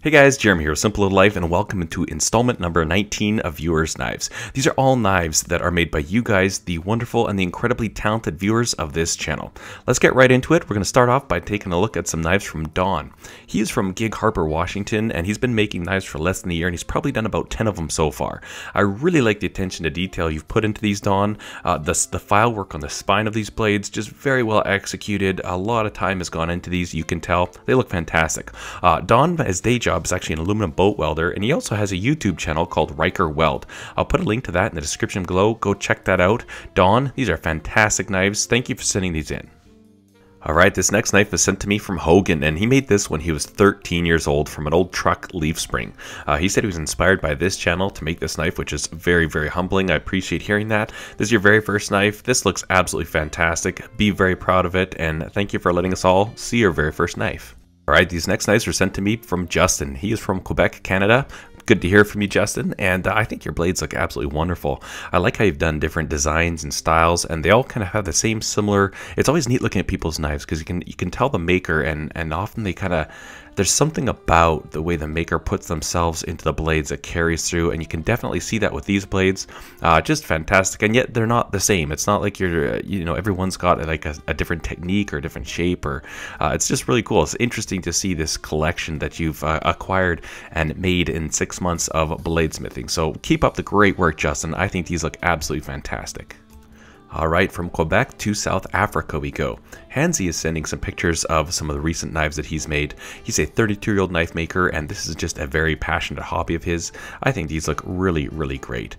Hey guys, Jeremy here with Simple Little Life, and welcome to installment number 19 of Viewers Knives. These are all knives that are made by you guys, the wonderful and the incredibly talented viewers of this channel. Let's get right into it. We're going to start off by taking a look at some knives from Don. He is from Gig Harbor, Washington, and he's been making knives for less than a year, and he's probably done about 10 of them so far. I really like the attention to detail you've put into these, Don. The file work on the spine of these blades, just very well executed. A lot of time has gone into these, you can tell. They look fantastic. Don, his day job, is actually an aluminum boat welder, and he also has a YouTube channel called Riker Weld. I'll put a link to that in the description below. Go check that out. Don, these are fantastic knives. Thank you for sending these in. Alright, this next knife was sent to me from Hogan, and he made this when he was 13 years old from an old truck leaf spring. He said he was inspired by this channel to make this knife, which is very, very humbling. I appreciate hearing that. This is your very first knife. This looks absolutely fantastic. Be very proud of it, and thank you for letting us all see your very first knife. Alright, these next knives were sent to me from Justin. He is from Quebec, Canada. Good to hear from you, Justin, and I think your blades look absolutely wonderful. I like how you've done different designs and styles, and they all kind of have the same similar. It's always neat looking at people's knives because you can tell the maker, and often they kind of, there's something about the way the maker puts themselves into the blades that carries through, and you can definitely see that with these blades. Just fantastic, and yet they're not the same. It's not like you're, everyone's got like a different technique or a different shape, or it's just really cool. It's interesting to see this collection that you've acquired and made in 6 months of bladesmithing. So keep up the great work, Justin. I think these look absolutely fantastic. Alright, from Quebec to South Africa we go. Hansi is sending some pictures of some of the recent knives that he's made. He's a 32-year-old knife maker, and this is just a very passionate hobby of his. I think these look really, really great.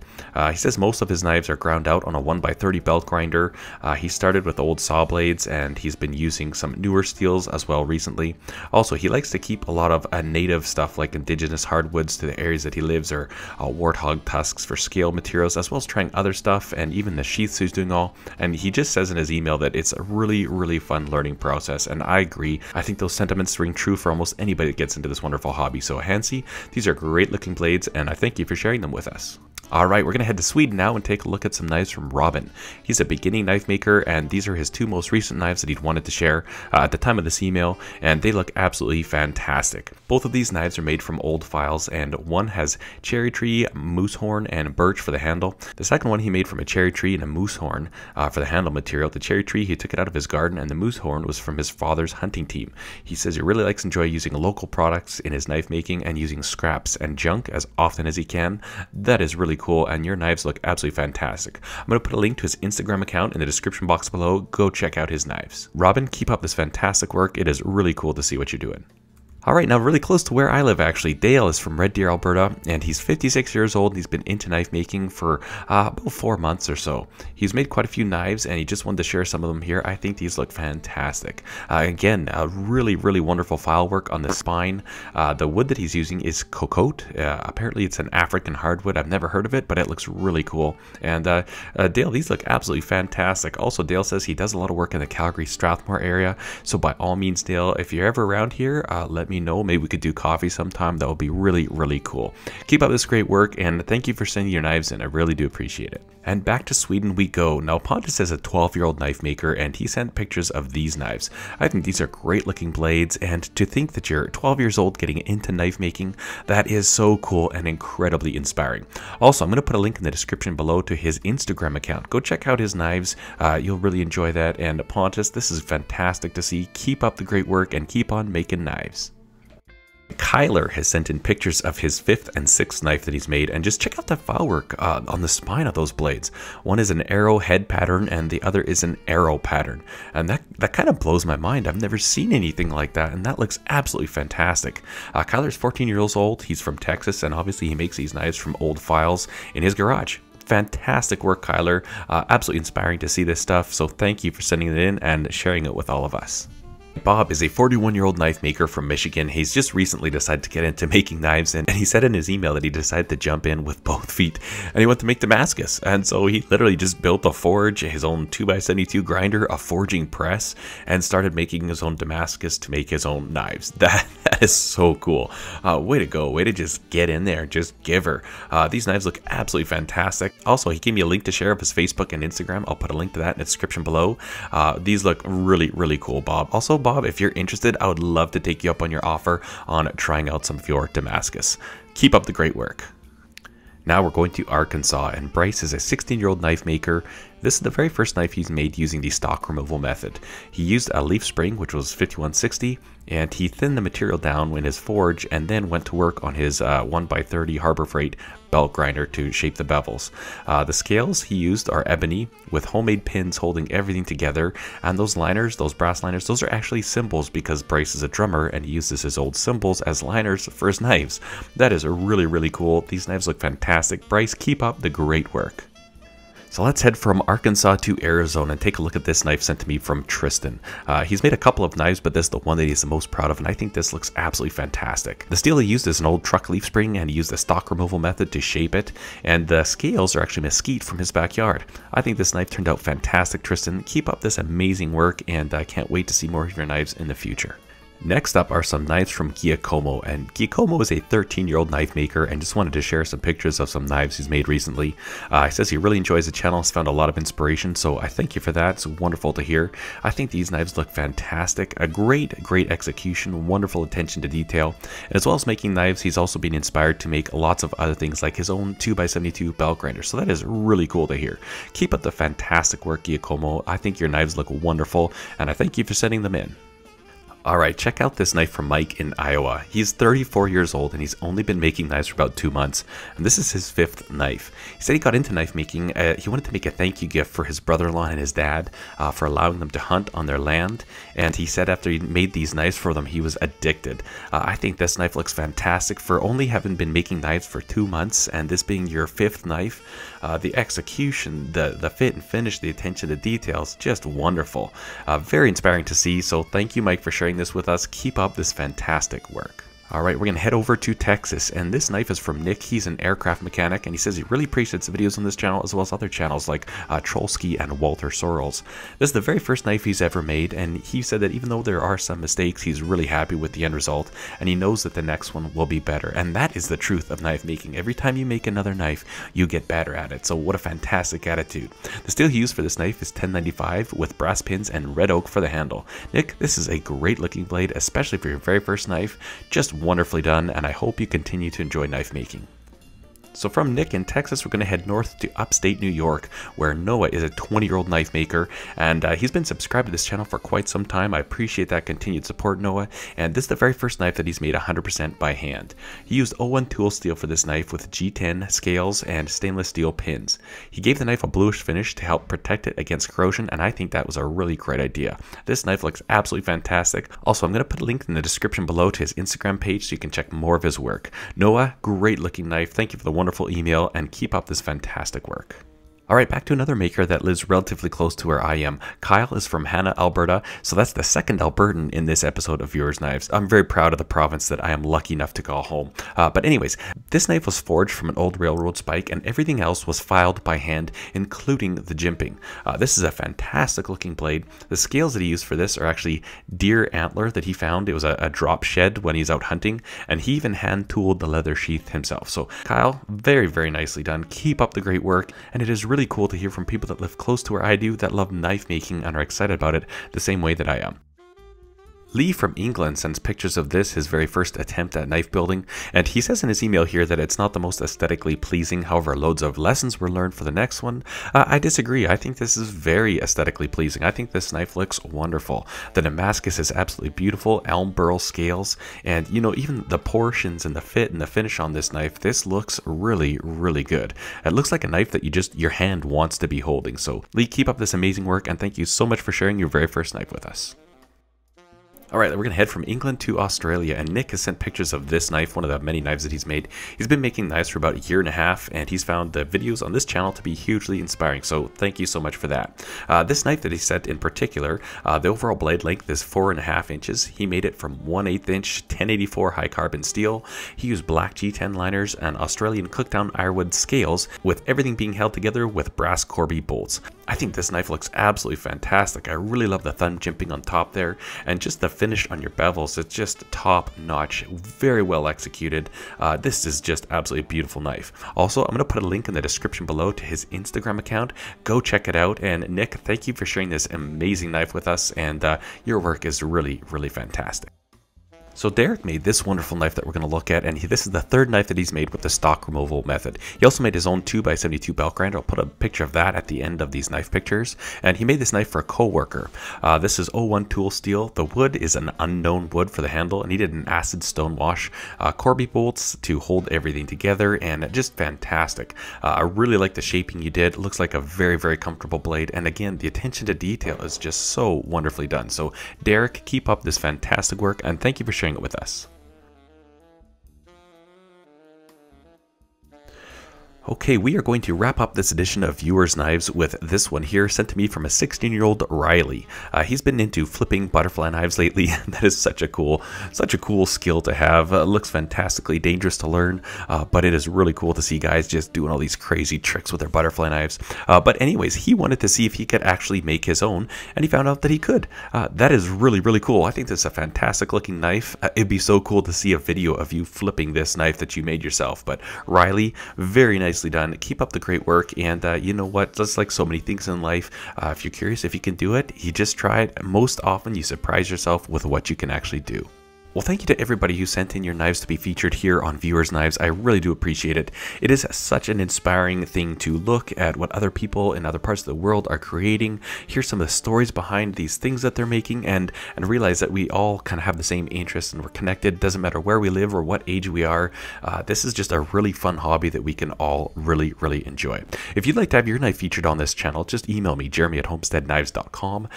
He says most of his knives are ground out on a 1x30 belt grinder. He started with old saw blades, and he's been using some newer steels as well recently. Also, he likes to keep a lot of native stuff like indigenous hardwoods to the areas that he lives, or warthog tusks for scale materials, as well as trying other stuff, and even the sheaths he's doing all. And he just says in his email that it's a really, really fun learning process, and I agree. I think those sentiments ring true for almost anybody that gets into this wonderful hobby. So Hansi, these are great looking blades, and I thank you for sharing them with us. Alright, we're going to head to Sweden now and take a look at some knives from Robin. He's a beginning knife maker, and these are his two most recent knives that he'd wanted to share at the time of this email, and they look absolutely fantastic. Both of these knives are made from old files, and one has cherry tree, moose horn, and birch for the handle. The second one he made from a cherry tree and a moose horn for the handle material. The cherry tree, he took it out of his garden, and the moose horn was from his father's hunting team. He says he really likes to enjoy using local products in his knife making and using scraps and junk as often as he can. That is really cool, and your knives look absolutely fantastic. I'm going to put a link to his Instagram account in the description box below. Go check out his knives. Robin, keep up this fantastic work. It is really cool to see what you're doing. Alright, now really close to where I live actually. Dale is from Red Deer, Alberta, and he's 56 years old, and he's been into knife making for about 4 months or so. He's made quite a few knives, and he just wanted to share some of them here. I think these look fantastic. Again, really, really wonderful file work on the spine. The wood that he's using is cocote. Apparently it's an African hardwood. I've never heard of it, but it looks really cool. And Dale, these look absolutely fantastic. Also, Dale says he does a lot of work in the Calgary Strathmore area, so by all means, Dale, if you're ever around here, let me know. Maybe we could do coffee sometime. That would be really, really cool. Keep up this great work, and thank you for sending your knives in. I really do appreciate it. And back to Sweden we go. Now, Pontus is a 12-year-old knife maker, and he sent pictures of these knives. I think these are great looking blades, and to think that you're 12 years old getting into knife making, that is so cool and incredibly inspiring. Also, I'm going to put a link in the description below to his Instagram account. Go check out his knives. You'll really enjoy that. And Pontus, this is fantastic to see. Keep up the great work and keep on making knives. Kyler has sent in pictures of his 5th and 6th knife that he's made, and just check out the file work on the spine of those blades. One is an arrow head pattern, and the other is an arrow pattern, and that kind of blows my mind. I've never seen anything like that, and that looks absolutely fantastic. Kyler's 14 years old. He's from Texas, and obviously he makes these knives from old files in his garage. Fantastic work, Kyler. Absolutely inspiring to see this stuff, so thank you for sending it in and sharing it with all of us. Bob is a 41-year-old knife maker from Michigan. He's just recently decided to get into making knives, and he said in his email that he decided to jump in with both feet, and he went to make Damascus. And so he literally just built a forge, his own 2x72 grinder, a forging press, and started making his own Damascus to make his own knives. That That is so cool. Way to go. Way to just get in there. Just give her. These knives look absolutely fantastic. Also, he gave me a link to share of his Facebook and Instagram. I'll put a link to that in the description below. These look really, really cool, Bob. Also, Bob, if you're interested, I would love to take you up on your offer on trying out some of your Damascus. Keep up the great work. Now we're going to Arkansas, and Bryce is a 16-year-old knife maker. This is the very first knife he's made using the stock removal method. He used a leaf spring, which was 5160, and he thinned the material down in his forge and then went to work on his 1x30 Harbor Freight belt grinder to shape the bevels. The scales he used are ebony with homemade pins holding everything together, and those liners, those brass liners, those are actually cymbals because Bryce is a drummer and he uses his old cymbals as liners for his knives. That is really, really cool. These knives look fantastic. Bryce, keep up the great work. So let's head from Arkansas to Arizona and take a look at this knife sent to me from Tristan. He's made a couple of knives, but this is the one that he's the most proud of, and I think this looks absolutely fantastic. The steel he used is an old truck leaf spring, and he used the stock removal method to shape it, and the scales are actually mesquite from his backyard. I think this knife turned out fantastic, Tristan. Keep up this amazing work, and I can't wait to see more of your knives in the future. Next up are some knives from Giacomo, and Giacomo is a 13-year-old knife maker and just wanted to share some pictures of some knives he's made recently. He says he really enjoys the channel, has found a lot of inspiration, so I thank you for that. It's wonderful to hear. I think these knives look fantastic, a great execution, wonderful attention to detail, and as well as making knives, he's also been inspired to make lots of other things like his own 2x72 belt grinder, so that is really cool to hear. Keep up the fantastic work, Giacomo. I think your knives look wonderful, and I thank you for sending them in. Alright, check out this knife from Mike in Iowa. He's 34 years old and he's only been making knives for about 2 months, and this is his 5th knife. He said he got into knife making, he wanted to make a thank you gift for his brother-in-law and his dad for allowing them to hunt on their land, and he said after he made these knives for them, he was addicted. I think this knife looks fantastic for only having been making knives for 2 months, and this being your 5th knife. The execution, the fit and finish, the attention to details, just wonderful. Very inspiring to see, so thank you, Mike, for sharing this with us. Keep up this fantastic work. Alright, we're going to head over to Texas, and this knife is from Nick. He's an aircraft mechanic, and he says he really appreciates the videos on this channel as well as other channels like Trollski and Walter Sorrells. This is the very first knife he's ever made, and he said that even though there are some mistakes, he's really happy with the end result, and he knows that the next one will be better. And that is the truth of knife making. Every time you make another knife, you get better at it. So what a fantastic attitude. The steel he used for this knife is 1095 with brass pins and red oak for the handle. Nick, this is a great looking blade, especially for your very first knife. Just wonderfully done, and I hope you continue to enjoy knife making. So from Nick in Texas, we're going to head north to upstate New York, where Noah is a 20-year-old knife maker, and he's been subscribed to this channel for quite some time. I appreciate that continued support, Noah, and this is the very first knife that he's made 100% by hand. He used 01 tool steel for this knife with G10 scales and stainless steel pins. He gave the knife a bluish finish to help protect it against corrosion, and I think that was a really great idea. This knife looks absolutely fantastic. Also, I'm going to put a link in the description below to his Instagram page so you can check more of his work. Noah, great looking knife. Thank you for the wonderful email, and keep up this fantastic work. Alright, back to another maker that lives relatively close to where I am. Kyle is from Hanna, Alberta, so that's the second Albertan in this episode of Viewers Knives. I'm very proud of the province that I am lucky enough to call home. But anyways, this knife was forged from an old railroad spike, and everything else was filed by hand, including the jimping. This is a fantastic looking blade. The scales that he used for this are actually deer antler that he found. It was a drop shed when he's out hunting, and he even hand tooled the leather sheath himself. So Kyle, very, very nicely done. Keep up the great work, and it is really cool to hear from people that live close to where I do that love knife making and are excited about it the same way that I am. Lee from England sends pictures of this, his very first attempt at knife building, and he says in his email here that it's not the most aesthetically pleasing, however loads of lessons were learned for the next one. I disagree. I think this is very aesthetically pleasing. I think this knife looks wonderful. The Damascus is absolutely beautiful, elm burl scales, and you know, even the portions and the fit and the finish on this knife, this looks really, really good. It looks like a knife that your hand wants to be holding. So Lee, keep up this amazing work, and thank you so much for sharing your very first knife with us. Alright, we're going to head from England to Australia, and Nick has sent pictures of this knife, one of the many knives that he's made. He's been making knives for about 1.5 years, and he's found the videos on this channel to be hugely inspiring, so thank you so much for that. This knife that he sent in particular, the overall blade length is 4.5 inches. He made it from 1/8 inch 1084 high carbon steel. He used black G10 liners and Australian cookdown ironwood scales, with everything being held together with brass Corby bolts. I think this knife looks absolutely fantastic. I really love the thumb jimping on top there, and just the finish on your bevels. It's just top notch, very well executed. This is just absolutely a beautiful knife. Also, I'm going to put a link in the description below to his Instagram account. Go check it out. And Nick, thank you for sharing this amazing knife with us, and your work is really, really fantastic. So Derek made this wonderful knife that we're going to look at, and this is the third knife that he's made with the stock removal method. He also made his own 2x72 belt grinder. I'll put a picture of that at the end of these knife pictures. And he made this knife for a co-worker. This is 01 tool steel. The wood is an unknown wood for the handle, and he did an acid stone wash. Corby bolts to hold everything together, and just fantastic. I really like the shaping you did. It looks like a very, very comfortable blade, and again, the attention to detail is just so wonderfully done. So Derek, keep up this fantastic work, and thank you for sharing it with us. Okay, we are going to wrap up this edition of Viewers Knives with this one here, sent to me from a 16-year-old Riley. He's been into flipping butterfly knives lately. That is such a cool skill to have. Looks fantastically dangerous to learn, but it is really cool to see guys just doing all these crazy tricks with their butterfly knives. But anyways, he wanted to see if he could actually make his own, and he found out that he could. That is really, really cool. I think this is a fantastic looking knife. It'd be so cool to see a video of you flipping this knife that you made yourself. But Riley, very nice done. Keep up the great work, and you know what, just like so many things in life, if you're curious if you can do it, you just try it. Most often you surprise yourself with what you can actually do. Well, thank you to everybody who sent in your knives to be featured here on Viewers Knives. I really do appreciate it. It is such an inspiring thing to look at what other people in other parts of the world are creating, hear some of the stories behind these things that they're making, and realize that we all kind of have the same interests and we're connected. Doesn't matter where we live or what age we are. This is just a really fun hobby that we can all really, really enjoy. If you'd like to have your knife featured on this channel, just email me, jeremy@homesteadknives.com.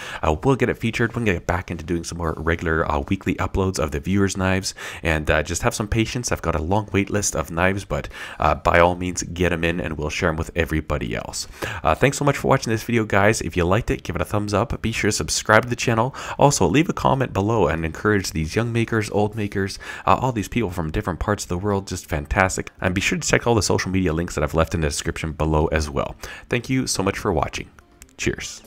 We'll get it featured. We'll get back into doing some more regular weekly uploads of the Viewers Knives, and just have some patience. I've got a long wait list of knives, but by all means get them in and we'll share them with everybody else. Thanks so much for watching this video, guys. If you liked it, give it a thumbs up. Be sure to subscribe to the channel. Also, leave a comment below and encourage these young makers, old makers, all these people from different parts of the world. Just fantastic. And be sure to check all the social media links that I've left in the description below as well. Thank you so much for watching. Cheers.